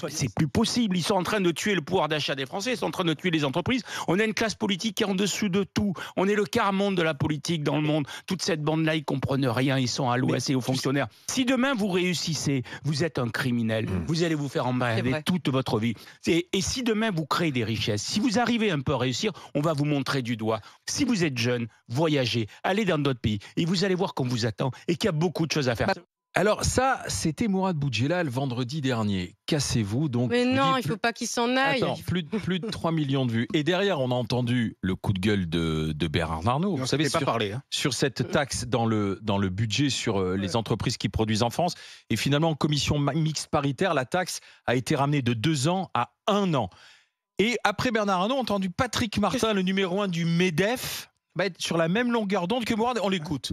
C'est plus possible. Ils sont en train de tuer le pouvoir d'achat des Français. Ils sont en train de tuer les entreprises. On a une classe politique qui est en dessous de tout. On est le quart-monde de la politique dans le monde. Toute cette bande-là, ils comprennent rien. Ils sont alloués aux fonctionnaires. Si demain vous réussissez, vous êtes un criminel. Vous allez vous faire emmerder toute votre vie. Et si demain vous créez des richesses, si vous arrivez un peu à réussir, on va vous montrer du doigt. Si vous êtes jeune, voyagez, allez dans d'autres pays et vous allez voir qu'on vous attend et qu'il y a beaucoup de choses à faire. Alors ça, c'était Mourad Boudjelal vendredi dernier. Cassez-vous donc. Mais non, il ne faut pas qu'il s'en aille. Attends, plus de 3 millions de vues. Et derrière, on a entendu le coup de gueule de Bernard Arnault. Vous savez, sur cette taxe dans le budget sur les entreprises qui produisent en France. Et finalement, en commission mixte paritaire, la taxe a été ramenée de 2 ans à 1 an. Et après Bernard Arnault, on a entendu Patrick Martin, le numéro 1 du MEDEF, être sur la même longueur d'onde que Mourad. On l'écoute.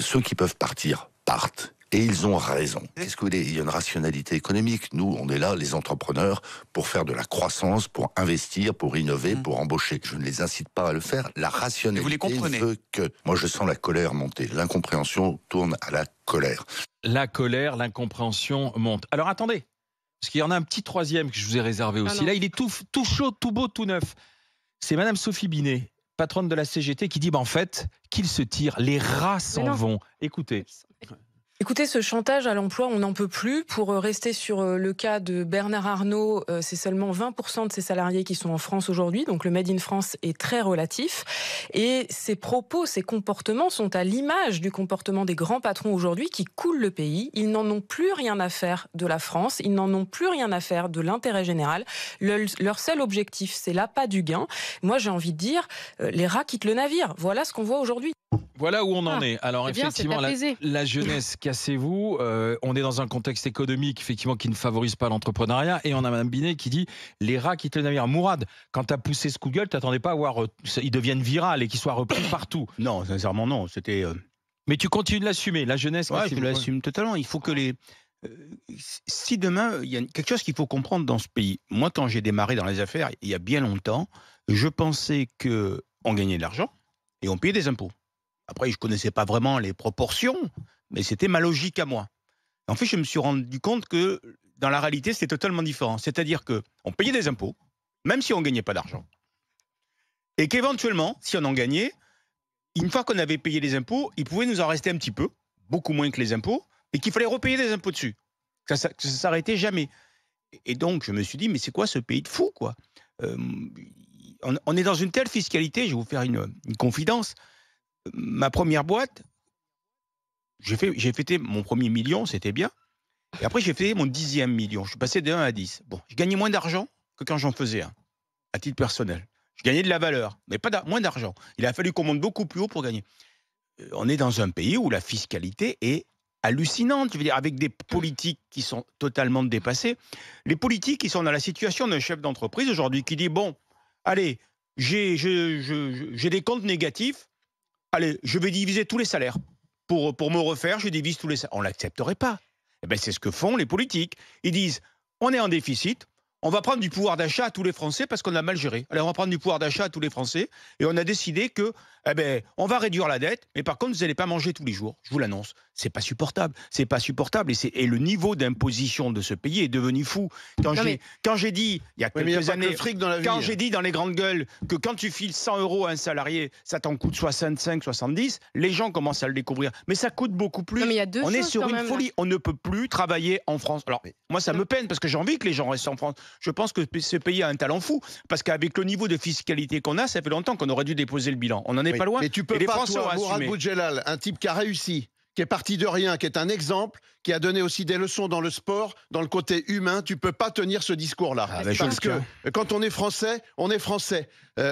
Ceux qui peuvent partir, partent. Et ils ont raison. Qu'est-ce que vous voulez ? Il y a une rationalité économique. Nous, on est là, les entrepreneurs, pour faire de la croissance, pour investir, pour innover, pour embaucher. Je ne les incite pas à le faire. La rationalité veut que... Moi, je sens la colère monter. L'incompréhension tourne à la colère. La colère, l'incompréhension monte. Alors attendez, parce qu'il y en a un petit troisième que je vous ai réservé aussi. Là, il est tout chaud, tout beau, tout neuf. C'est Madame Sophie Binet, patronne de la CGT, qui dit en fait qu'ils se tirent, les rats s'en vont. Écoutez. Écoutez, ce chantage à l'emploi, on n'en peut plus. Pour rester sur le cas de Bernard Arnault, c'est seulement 20% de ses salariés qui sont en France aujourd'hui, donc le Made in France est très relatif. Et ces propos, ces comportements sont à l'image du comportement des grands patrons aujourd'hui qui coulent le pays. Ils n'en ont plus rien à faire de la France, ils n'en ont plus rien à faire de l'intérêt général. Leur seul objectif, c'est l'appât du gain. Moi, j'ai envie de dire, les rats quittent le navire. Voilà ce qu'on voit aujourd'hui. Voilà où on en est. Alors effectivement, la jeunesse, cassez-vous. On est dans un contexte économique effectivement qui ne favorise pas l'entrepreneuriat. Et on a Mme Binet qui dit les rats quittent le navire. Mourad, quand tu as poussé ce coup de gueule, tu n'attendais pas à voir ils deviennent virales et qu'ils soient repris partout. Non, sincèrement non. C'était. Mais tu continues de l'assumer, la jeunesse. Ouais, je l'assume totalement. Il faut que si demain, il y a quelque chose qu'il faut comprendre dans ce pays. Moi, quand j'ai démarré dans les affaires, il y a bien longtemps, je pensais qu'on gagnait de l'argent et on payait des impôts. Après, je ne connaissais pas vraiment les proportions, mais c'était ma logique à moi. En fait, je me suis rendu compte que dans la réalité, c'était totalement différent. C'est-à-dire qu'on payait des impôts, même si on ne gagnait pas d'argent. Et qu'éventuellement, si on en gagnait, une fois qu'on avait payé les impôts, il pouvait nous en rester un petit peu, beaucoup moins que les impôts, et qu'il fallait repayer des impôts dessus. Ça ne s'arrêtait jamais. Et donc, je me suis dit, mais c'est quoi ce pays de fous, quoi ? On est dans une telle fiscalité, je vais vous faire une confidence. Ma première boîte, j'ai fêté mon premier million, c'était bien. Et après, j'ai fêté mon 10e million. Je suis passé de 1 à 10. Bon, je gagnais moins d'argent que quand j'en faisais un, à titre personnel. Je gagnais de la valeur, mais pas moins d'argent. Il a fallu qu'on monte beaucoup plus haut pour gagner. On est dans un pays où la fiscalité est hallucinante. Je veux dire, avec des politiques qui sont totalement dépassés. Les politiques qui sont dans la situation d'un chef d'entreprise aujourd'hui qui dit, bon, allez, j'ai des comptes négatifs. Allez, je vais diviser tous les salaires. Pour me refaire, je divise tous les salaires. On ne l'accepterait pas. Eh bien, c'est ce que font les politiques. Ils disent, on est en déficit, on va prendre du pouvoir d'achat à tous les Français parce qu'on a mal géré. Alors, on va prendre du pouvoir d'achat à tous les Français et on a décidé que, on va réduire la dette, mais par contre, vous n'allez pas manger tous les jours. Je vous l'annonce. C'est pas supportable. C'est pas supportable. Et le niveau d'imposition de ce pays est devenu fou. Quand j'ai dit, il y a quelques années, quand j'ai dit dans les grandes gueules que quand tu files 100 € à un salarié, ça t'en coûte 65, 70, les gens commencent à le découvrir. Mais ça coûte beaucoup plus. On est sur une folie. On ne peut plus travailler en France. Alors, moi, ça me peine parce que j'ai envie que les gens restent en France. Je pense que ce pays a un talent fou parce qu'avec le niveau de fiscalité qu'on a, ça fait longtemps qu'on aurait dû déposer le bilan. On n'en est pas loin. Mais tu peux pas, toi, Mourad Boudjelal, un type qui a réussi, qui est parti de rien, qui est un exemple, qui a donné aussi des leçons dans le sport, dans le côté humain, tu peux pas tenir ce discours-là. Parce que quand on est français, on est français.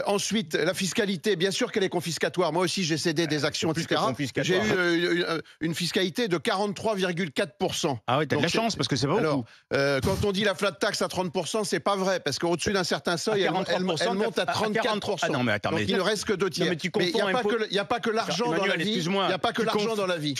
Ensuite, la fiscalité, bien sûr qu'elle est confiscatoire. Moi aussi, j'ai cédé des actions, etc. J'ai eu une fiscalité de 43,4%. Ah oui, t'as de la chance, parce que c'est pas beaucoup. Quand on dit la flat tax à 30%, c'est pas vrai, parce qu'au-dessus d'un certain seuil, elle monte à 34%. Ah non, mais attends, donc il ne reste que 2 tiers. Mais il n'y a pas que l'argent dans la vie. Il n'y a pas que l'argent dans la vie.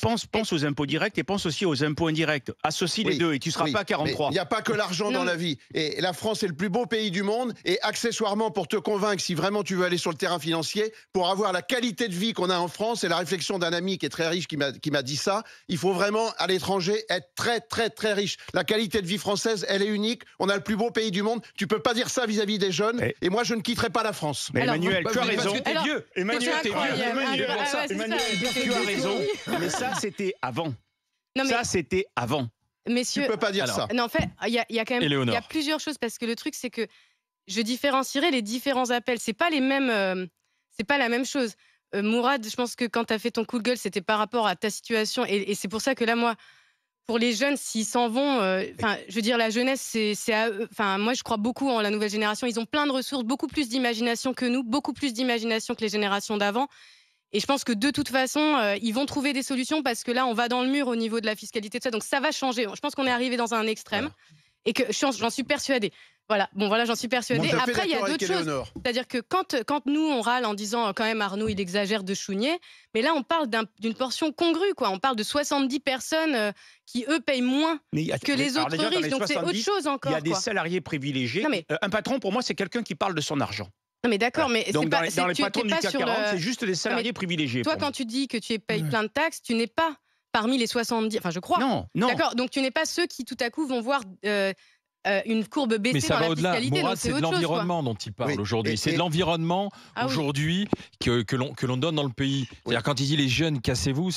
Pense aux impôts directs et pense aussi aux impôts indirects. Associe les deux et tu ne seras pas à 43. Il n'y a pas que l'argent dans la vie. Et la France est le plus beau pays du monde. Et accessoirement, pour te convaincre, si vraiment tu veux aller sur le terrain financier, pour avoir la qualité de vie qu'on a en France, et la réflexion d'un ami qui est très riche qui m'a dit ça, il faut vraiment, à l'étranger, être très, très, très riche. La qualité de vie française, elle est unique. On a le plus beau pays du monde. Tu ne peux pas dire ça vis-à-vis des jeunes. Et moi, je ne quitterai pas la France. Mais Emmanuel, tu as raison. T'es vieux. Emmanuel, t'es vieux. Emmanuel, tu as raison. Mais ça, c'était avant. Ça, c'était avant. Messieurs, tu peux pas dire ça. Non, en fait, il y a quand même il y a plusieurs choses parce que le truc, c'est que je différencierai les différents appels. C'est pas les mêmes. C'est pas la même chose. Mourad, je pense que quand tu as fait ton coup de gueule, c'était par rapport à ta situation. Et c'est pour ça que là, moi, pour les jeunes, s'ils s'en vont, je veux dire, la jeunesse, c'est à eux. Moi, je crois beaucoup en la nouvelle génération. Ils ont plein de ressources, beaucoup plus d'imagination que nous, beaucoup plus d'imagination que les générations d'avant. Et je pense que de toute façon, ils vont trouver des solutions parce que là, on va dans le mur au niveau de la fiscalité, tout ça. Donc, ça va changer. Je pense qu'on est arrivé dans un extrême et que j'en suis persuadée. Voilà, j'en suis persuadée. Après, il y a d'autres choses. C'est-à-dire que quand nous, on râle en disant quand même Arnaud, il exagère de chougner, mais là, on parle d'une portion congrue, quoi. On parle de 70 personnes qui, eux, payent moins que les autres riches. Donc, c'est autre chose encore. Il y a des salariés privilégiés. Un patron, pour moi, c'est quelqu'un qui parle de son argent. Non mais d'accord, mais donc dans les patrons du CAC 40, c'est juste des salariés privilégiés. Toi, quand tu dis que tu payes plein de taxes, tu n'es pas parmi les 70, enfin je crois. Non. D'accord, donc tu n'es pas ceux qui tout à coup vont voir une courbe baisser mais ça dans va la au-delà. fiscalité. Mourad, c'est de l'environnement dont il parle aujourd'hui. C'est de l'environnement aujourd'hui que l'on donne dans le pays. C'est-à-dire quand il dit les jeunes, cassez-vous,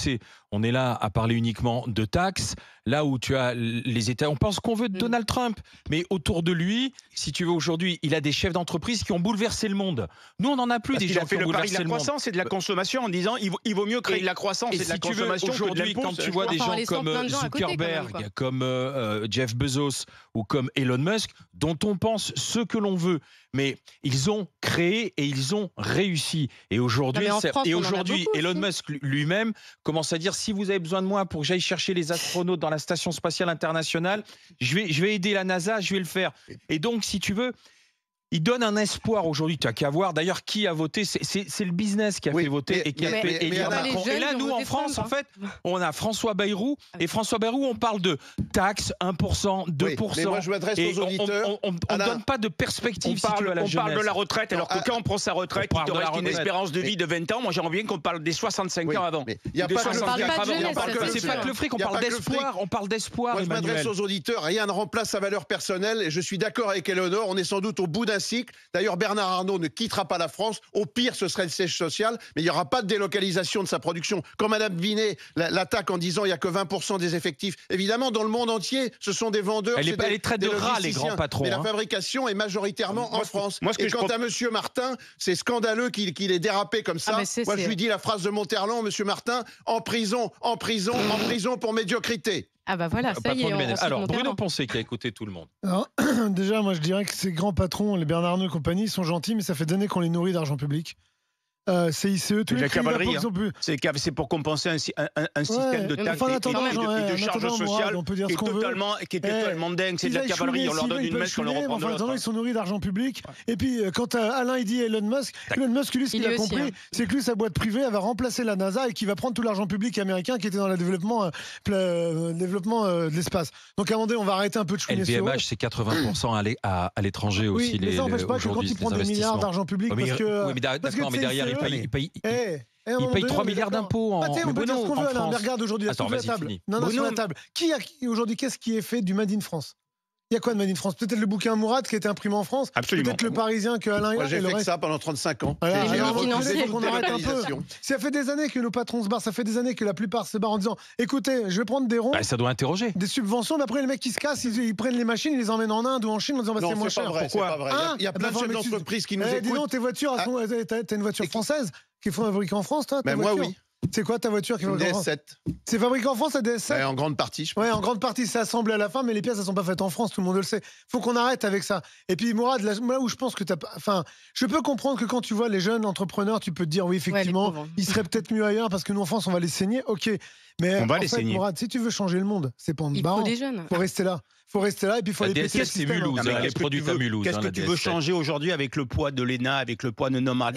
on est là à parler uniquement de taxes. Là où tu as les États, on pense qu'on veut de Donald Trump, mais autour de lui, si tu veux aujourd'hui, il a des chefs d'entreprise qui ont bouleversé le monde. Nous, on n'en a plus des gens qui ont bouleversé le monde. Il a fait le pari de la croissance et de la consommation en disant il vaut mieux créer de la croissance et de la consommation aujourd'hui, quand tu vois des gens comme Zuckerberg, comme Jeff Bezos ou comme Elon Musk, dont on pense ce que l'on veut, mais ils ont créé et ils ont réussi. Et aujourd'hui, Elon Musk lui-même commence à dire si vous avez besoin de moi pour que j'aille chercher les astronautes dans la station spatiale internationale, je vais aider la NASA, je vais le faire. Et donc, si tu veux, il donne un espoir aujourd'hui. Tu n'as qu'à voir d'ailleurs qui a voté. C'est le business qui a fait voter et qui a fait élire Macron. Et là, nous, en France, en fait, on a François Bayrou. Et François Bayrou, on parle de taxes, 1%, 2%. Mais moi, je m'adresse aux auditeurs. On ne donne pas de perspective, si tu veux, à la jeunesse. On parle de la retraite, alors que quand on prend sa retraite, il te reste une espérance de vie de 20 ans. Moi, j'aimerais bien qu'on parle des 65 ans avant. Il n'y a pas que le fric, on parle d'espoir. On parle d'espoir. Moi, je m'adresse aux auditeurs. Rien ne remplace sa valeur personnelle. Et je suis d'accord avec Éléonore. On est sans doute au bout d'un cycle. D'ailleurs, Bernard Arnault ne quittera pas la France. Au pire, ce serait le siège social, mais il n'y aura pas de délocalisation de sa production. Quand Mme Binet l'attaque en disant il n'y a que 20% des effectifs, évidemment, dans le monde entier, ce sont des vendeurs. Elle est traite de rats, les grands patrons. Mais la fabrication est majoritairement en France. Et quant à M. Martin, c'est scandaleux qu'il ait dérapé comme ça. Moi, je lui dis la phrase de Monterland, M. Martin, en prison pour médiocrité. Ah bah voilà, ça y est. Alors, Bruno Poncet qui a écouté tout le monde. Alors, déjà, moi je dirais que ces grands patrons, les Bernard Arnault et compagnie, ils sont gentils, mais ça fait des années qu'on les nourrit d'argent public. CICE, tous les cavalerie. C'est pour compenser un système de taxes et de charges sociales qui est totalement dingue. C'est de la cavalerie. On leur donne une messe qu'on leur reprend de l'autre. Ils sont nourris d'argent public. Et puis, quand Alain il dit Elon Musk, lui, ce qu'il a compris, c'est que lui, sa boîte privée, elle va remplacer la NASA et qu'il va prendre tout l'argent public américain qui était dans le développement de l'espace. Donc, à un moment donné, on va arrêter un peu de chouiner sur eux. LVMH, c'est 80% à l'étranger aussi. Oui, mais ça n'empêche pas que quand ils prennent des milliards d'argent public, mais derrière, il paye 3 milliards d'impôts en France. Mais regarde aujourd'hui, sur la table. Sur la table. Aujourd'hui, qu'est-ce qui est fait du Made in France ? Il y a quoi de Made in France ? Peut-être le bouquin Mourad qui a été imprimé en France. Absolument. Peut-être le Parisien que Alain. Moi, j'ai fait que ça pendant 35 ans. On arrête un peu. Ça fait des années que nos patrons se barrent. Ça fait des années que la plupart se barrent en disant écoutez, je vais prendre des ronds. Ça doit interroger. Des subventions. Mais après, les mecs qui se cassent, ils prennent les machines, ils les emmènent en Inde ou en Chine en disant c'est moins cher. Pourquoi ? Il y a plein de chefs d'entreprise qui nous écoutent. Dis donc, tes voitures, t'as une voiture française qui est fabriquée en France, toi ? Moi, oui. C'est quoi ta voiture qui est fabriquée en France ? DS7. C'est fabriqué en France, la DS7 ? En grande partie, je pense. Ouais, en grande partie, c'est assemblé à la fin, mais les pièces, elles sont pas faites en France, tout le monde le sait. Faut qu'on arrête avec ça. Et puis, Mourad, là où je pense que je peux comprendre que quand tu vois les jeunes entrepreneurs, tu peux te dire, oui, effectivement, ils seraient peut-être mieux ailleurs parce que nous, en France, on va les saigner. Ok. Mais on va en les fait, saigner. Mourad, si tu veux changer le monde, c'est pas en te Il barrant. faut des jeunes. Faut rester là. Faut rester là et puis il faut aller péter le c'est système. Mulhouse, mais elle est produite à Mulhouse. Qu'est-ce que tu veux changer aujourd'hui avec le poids de l'ENA, avec le poids de normal,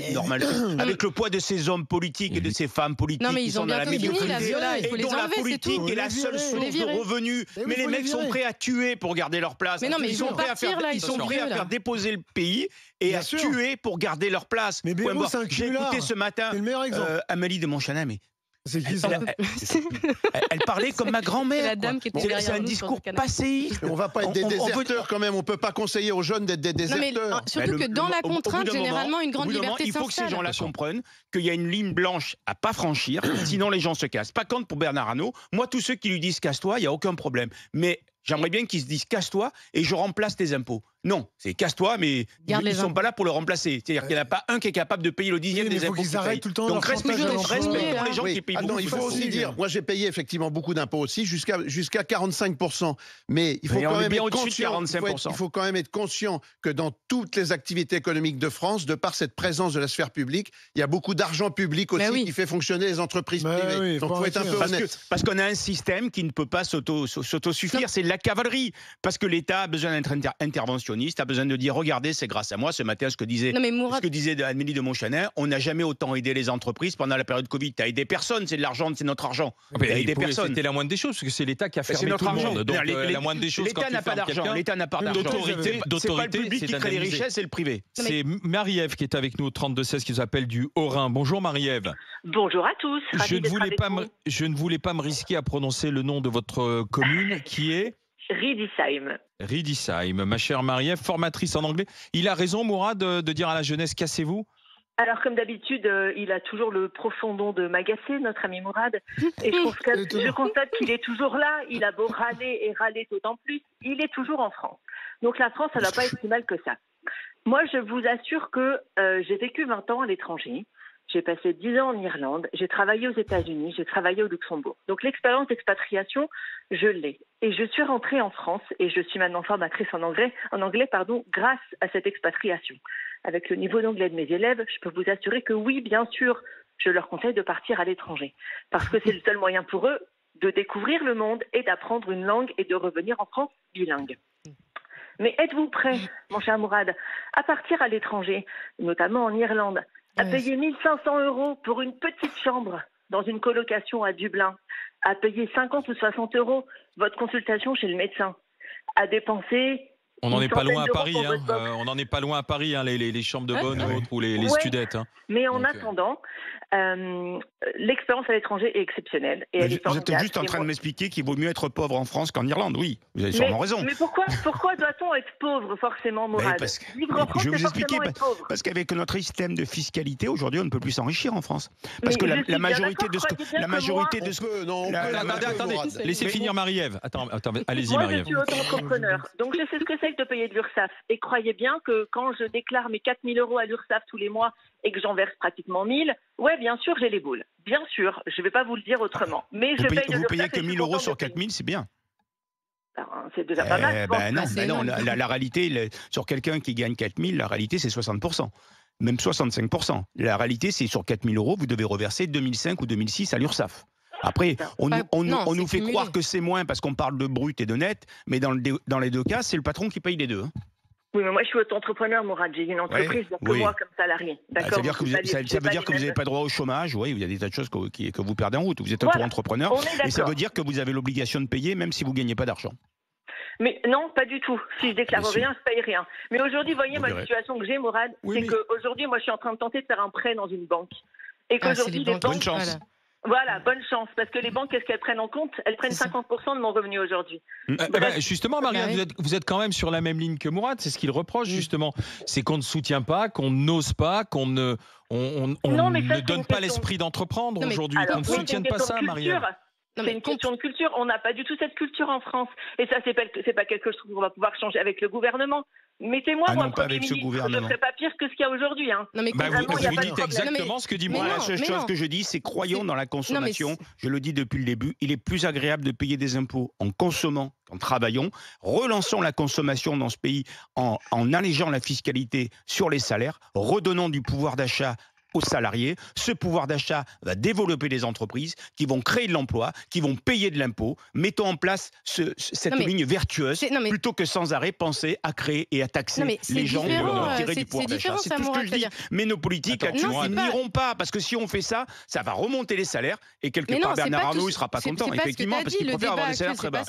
avec le poids de ces hommes politiques et de ces femmes politiques Non, mais qui ils sont ont dans la bientôt fini, médiocrité là, il faut et les dont la enlever, c'est politique tout. est la seule source de virer. revenus. Mais Mais les faut mecs les sont virer. prêts à tuer pour garder leur place. Mais non, mais ils sont vont prêts à partir, faire, là, ils ils sont sont prêts à vieux, là. faire déposer le pays et Bien à sûr. tuer pour garder leur place. Mais Point Bayrou, barre. c'est un J'ai cumulard. écouté ce matin C'est le meilleur exemple. Amélie de Montchanin, mais C'est qui ça? elle parlait comme ma grand-mère. C'est la dame quoi. qui était C'est derrière un nous discours sur le canapé. passéiste. On va pas être des déserteurs quand même. On peut pas conseiller aux jeunes d'être des Non, mais déserteurs. surtout que dans la contrainte, généralement, une grande liberté il faut que ces s'installe. gens-là comprennent qu'il y a une ligne blanche à pas franchir, sinon les gens se cassent. Pas contre pour Bernard Arnault. Moi, tous ceux qui lui disent casse-toi, il y a aucun problème. Mais j'aimerais bien qu'ils se disent casse-toi et je remplace tes impôts. Non, c'est casse-toi, mais Garde ils les ne sont impôts. pas là pour le remplacer. C'est-à-dire qu'il n'y en a pas un qui est capable de payer le dixième Oui, mais des faut impôts. qu'ils qu'il arrêtent paye. tout le temps Donc leur chantage à l'emploi. respectons les gens Oui. qui payent Ah non, beaucoup il faut d'impôts. aussi dire, moi j'ai payé effectivement beaucoup d'impôts aussi, jusqu'à 45%. Mais il faut Mais on quand est même bien être au-dessus de conscient. 45%. Il faut quand même être conscient que dans toutes les activités économiques de France, de par cette présence de la sphère publique, il y a beaucoup d'argent public aussi oui. qui fait fonctionner les entreprises Mais privées. oui, Donc faut faut être un arrêter. peu honnête. Parce qu'on a un système qui ne peut pas s'autosuffire, c'est de la cavalerie. Parce que l'État a besoin d'être interventionniste, a besoin de dire regardez, c'est grâce à moi. Ce matin, ce que disait Amélie de Montchanin, on n'a jamais autant aidé les entreprises pendant la période Covid. Tu as aidé personne, c'est de l'argent, c'est notre argent. Tu as aidé personne. C'était la moindre des choses, parce que c'est l'État qui a fermé C'est notre tout le argent. monde. Donc Les- la moindre des choses, quand L'État tu n'a pas fermes d'argent. quelqu'un, L'État n'a pas d'argent. d'autorité, C'est pas le public qui c'est crée les d'indemniser. richesses, c'est le privé. C'est Marie-Ève qui est avec nous au 32-16 qui nous appelle du Haut-Rhin. Bonjour Marie-Ève. Bonjour à tous. Je ne voulais pas me risquer à prononcer le nom de votre commune qui est Riedisheim. Riedisheim. Ma chère Marie-Ève, formatrice en anglais. Il a raison, Mourad, de dire à la jeunesse cassez-vous. Alors, comme d'habitude, il a toujours le profond don de m'agacer, notre ami Mourad. Et je constate qu'il est toujours là. Il a beau râler et râler d'autant plus. Il est toujours en France. Donc la France, ça ne va pas être si mal que ça. Moi, je vous assure que j'ai vécu 20 ans à l'étranger. J'ai passé 10 ans en Irlande, j'ai travaillé aux États-Unis, j'ai travaillé au Luxembourg. Donc l'expérience d'expatriation, je l'ai. Et je suis rentrée en France et je suis maintenant formatrice en anglais, grâce à cette expatriation. Avec le niveau d'anglais de mes élèves, je peux vous assurer que oui, bien sûr, je leur conseille de partir à l'étranger. Parce que c'est le seul moyen pour eux de découvrir le monde et d'apprendre une langue et de revenir en France bilingue. Mais êtes-vous prêt, mon cher Mourad, à partir à l'étranger, notamment en Irlande, à payer 1 500 € pour une petite chambre dans une colocation à Dublin, à payer 50 ou 60 € votre consultation chez le médecin, à dépenser... On n'en est pas loin à Paris, pour votre box. on n'en est pas loin à Paris, les chambres de bonne ou autres, ou les studettes. Hein. Mais en Donc, attendant, l'expérience à l'étranger est exceptionnelle. Et elle est Vous êtes formidable. juste en train de m'expliquer qu'il vaut mieux être pauvre en France qu'en Irlande. Oui, vous avez Mais, sûrement raison. mais pourquoi doit-on être pauvre forcément, Mourad? parce que- Vivre en France, je vais c'est vous expliquer, forcément être pauvre. parce qu'avec notre système de fiscalité, aujourd'hui, on ne peut plus s'enrichir en France. Parce Mais que je la suis bien majorité de ce d'accord, croyez bien la que majorité moi- de ce Attendez, laissez finir Marie-Ève. Attends, allez-y Moi, je Marie-Ève. suis auto-entrepreneur, donc je sais ce que c'est que de payer de l'URSSAF. Et croyez bien que quand je déclare mes 4 000 € à l'URSSAF tous les mois et que j'en verse pratiquement 1 000, ouais, bien sûr, j'ai les boules. Bien sûr, je ne vais pas vous le dire autrement. Mais vous je payez, paye de vous payez l'URSSAF que et je 1 suis 000 € contente sur de payer. 4 000, c'est bien. Ben, c'est déjà pas mal. je pense. Non, c'est énorme. la réalité, sur quelqu'un qui gagne 4 000, la réalité, c'est 60%. Même 65%. La réalité, c'est sur 4 000 €, vous devez reverser 2005 ou 2006 à l'URSSAF. Après, on nous fait croire que c'est moins parce qu'on parle de brut et de net, mais dans les deux cas, c'est le patron qui paye les deux. Hein. Oui, mais moi, je suis auto-entrepreneur, Mourad. J'ai une entreprise, donc que moi, comme salarié. D'accord. Ça veut dire que vous n'avez pas droit au chômage. Oui, il y a des tas de choses que vous perdez en route. Vous êtes auto-entrepreneur. Et ça veut dire que vous avez l'obligation de payer même si vous ne gagnez pas d'argent. Mais non, pas du tout. Si je déclare rien, je paye rien. Mais aujourd'hui, voyez ma situation que j'ai, Mourad, c'est qu'aujourd'hui, moi, je suis en train de tenter de faire un prêt dans une banque. Et qu'aujourd'hui, les banques... Bonne chance. Voilà, bonne chance. Parce que les banques, qu'est-ce qu'elles prennent en compte? Elles prennent 50% de mon revenu aujourd'hui. Justement, Marie-Ève, vous êtes quand même sur la même ligne que Mourad. C'est ce qu'il reproche, justement. C'est qu'on ne soutient pas, qu'on n'ose pas, qu'on ne donne pas l'esprit d'entreprendre aujourd'hui. Qu'on ne soutienne pas ça, Marie-Ève. C'est une question de culture. On n'a pas du tout cette culture en France. Et ça, c'est pas quelque chose qu'on va pouvoir changer avec le gouvernement. Mettez-moi, moi, Premier ministre, je ne ferai pas pire que ce qu'il y a aujourd'hui. Hein. Non, mais vous dites exactement ce que dit Mourad. La seule chose que je dis, c'est croyons dans la consommation. Je le dis depuis le début, il est plus agréable de payer des impôts en consommant qu'en travaillant. Relançons la consommation dans ce pays en allégeant la fiscalité sur les salaires, redonnons du pouvoir d'achat aux salariés. Ce pouvoir d'achat va développer des entreprises qui vont créer de l'emploi, qui vont payer de l'impôt. Mettons en place cette ligne vertueuse plutôt que sans arrêt penser à créer et à taxer les gens pour leur tirer du pouvoir d'achat. C'est tout ce que je dis. Mais nos politiques là-dessus, ils n'iront pas parce que si on fait ça, ça va remonter les salaires et quelque part Bernard Arnault, il sera pas content, effectivement, parce qu'il préfère avoir des salaires très bas.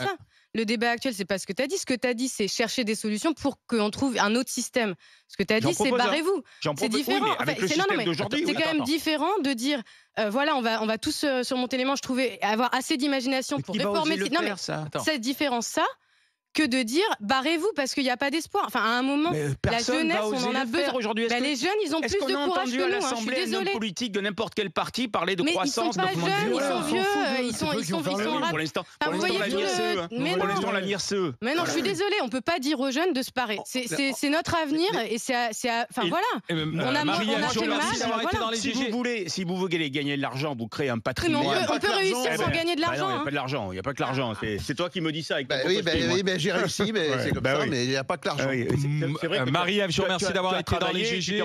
Le débat actuel, c'est pas ce que tu as dit. Ce que tu as dit, c'est chercher des solutions pour qu'on trouve un autre système. Ce que tu as dit, c'est barrez-vous. C'est différent. Oui, avec le système d'aujourd'hui, c'est quand même différent de dire voilà, on va tous surmonter les manches, avoir assez d'imagination pour réformer. Non, mais cette différence-ça, que de dire barrez-vous parce qu'il n'y a pas d'espoir. Enfin, à un moment, la jeunesse, on en a besoin. Aujourd'hui, les jeunes, ils ont plus de courage que nous. À l'Assemblée, un homme politique de n'importe quel parti parler de croissance. Mais ils sont pas jeunes, ils sont vieux, ils sont pour l'instant, l'avenir c'est eux. Mais non, je suis désolée, on peut pas dire aux jeunes de se parer. C'est notre avenir et enfin voilà. On a fait mal. Si vous voulez gagner de l'argent, vous créez un patrimoine. On peut réussir sans gagner de l'argent. Il n'y a pas que l'argent. C'est toi qui me dis ça. Oui, j'ai réussi, mais c'est comme ça, mais il n'y a pas que l'argent. Marie-Ève, je vous remercie d'avoir été dans les GG.